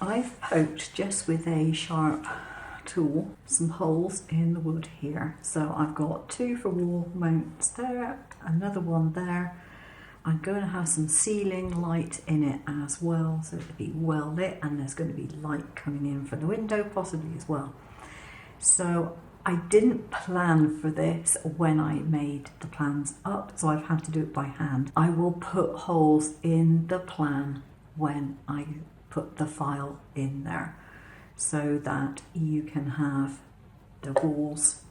I've poked just with a sharp tool some holes in the wood here. So I've got 2 for wall mounts there, another one there. I'm going to have some ceiling light in it as well, so it'll be well lit, and there's going to be light coming in from the window possibly as well. So I didn't plan for this when I made the plans up, so I've had to do it by hand. I will put holes in the plan when I put the file in there, so that you can have the walls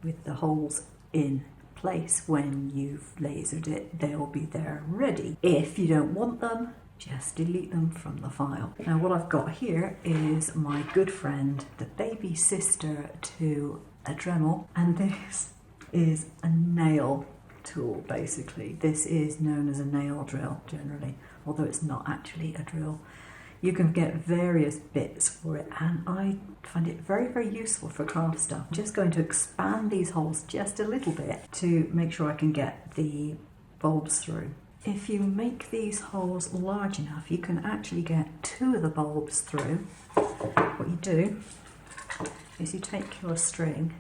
with the holes in place. When you've lasered it, they'll be there ready. If you don't want them, just delete them from the file. Now what I've got here is my good friend, the baby sister to a Dremel, and this is a nail tool basically. This is known as a nail drill generally, although it's not actually a drill. You can get various bits for it, and I find it very, very useful for craft stuff. I'm just going to expand these holes just a little bit to make sure I can get the bulbs through. If you make these holes large enough, you can actually get 2 of the bulbs through. What you do is you take your string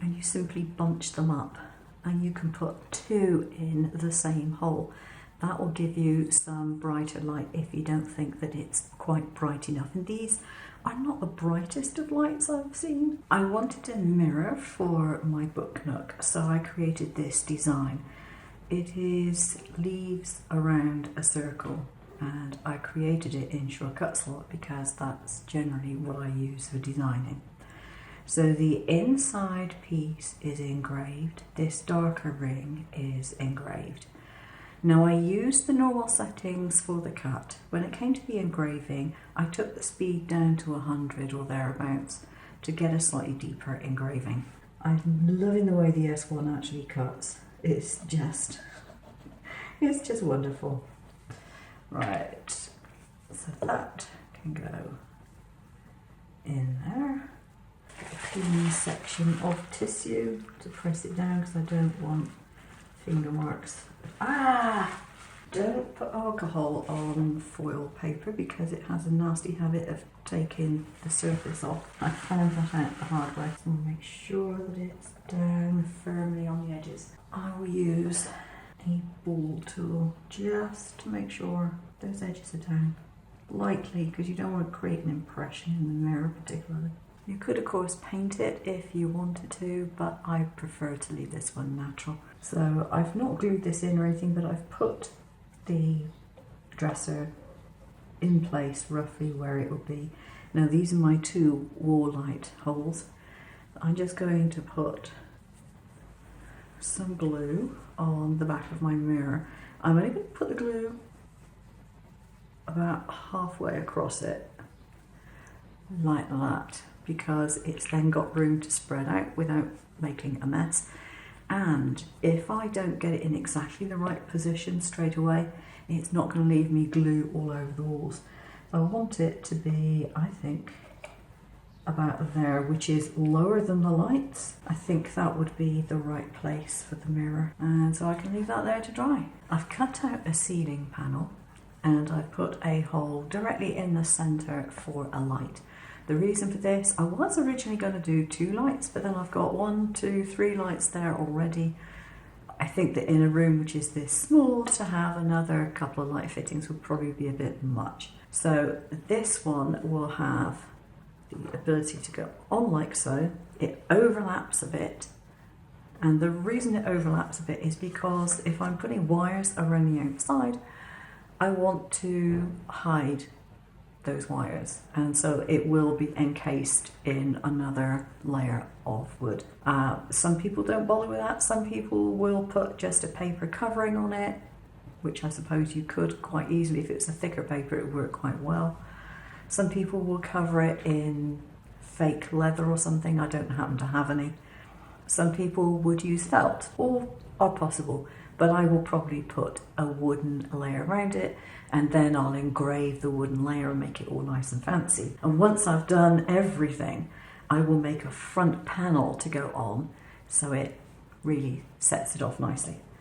and you simply bunch them up, and you can put 2 in the same hole. That will give you some brighter light if you don't think that it's quite bright enough. And these are not the brightest of lights I've seen. I wanted a mirror for my book nook, so I created this design. It is leaves around a circle, and I created it in Shortcut Slot because that's generally what I use for designing. So the inside piece is engraved. This darker ring is engraved. Now I used the normal settings for the cut. When it came to the engraving, I took the speed down to 100 or thereabouts to get a slightly deeper engraving. I'm loving the way the S1 actually cuts. It's just wonderful. Right, so that can go in there. A clean section of tissue to press it down because I don't want finger marks. Don't put alcohol on foil paper because it has a nasty habit of taking the surface off. I found that out the hard way, so make sure that it's down firmly on the edges. I will use a ball tool just to make sure those edges are down lightly, because you don't want to create an impression in the mirror particularly. You could of course paint it if you wanted to, but I prefer to leave this one natural. So I've not glued this in or anything, but I've put the dresser in place roughly where it will be. Now these are my 2 wall light holes. I'm just going to put some glue on the back of my mirror. I'm only going to put the glue about halfway across it, like that, because it's then got room to spread out without making a mess. And if I don't get it in exactly the right position straight away, it's not going to leave me glue all over the walls. So I want it to be, I think, about there, which is lower than the lights. I think that would be the right place for the mirror. And so I can leave that there to dry. I've cut out a ceiling panel and I've put a hole directly in the center for a light. The reason for this, I was originally going to do 2 lights, but then I've got 1, 2, 3 lights there already. I think that in a room which is this small, to have another couple of light fittings would probably be a bit much. So this one will have the ability to go on like so. It overlaps a bit, and the reason it overlaps a bit is because if I'm putting wires around the outside, I want to hide those wires, and so it will be encased in another layer of wood. Some people don't bother with that. Some people will put just a paper covering on it, which I suppose you could quite easily. If it's a thicker paper, it would work quite well. Some people will cover it in fake leather or something. I don't happen to have any. Some people would use felt, all are possible, but I will probably put a wooden layer around it, and then I'll engrave the wooden layer and make it all nice and fancy. And once I've done everything, I will make a front panel to go on, so it really sets it off nicely.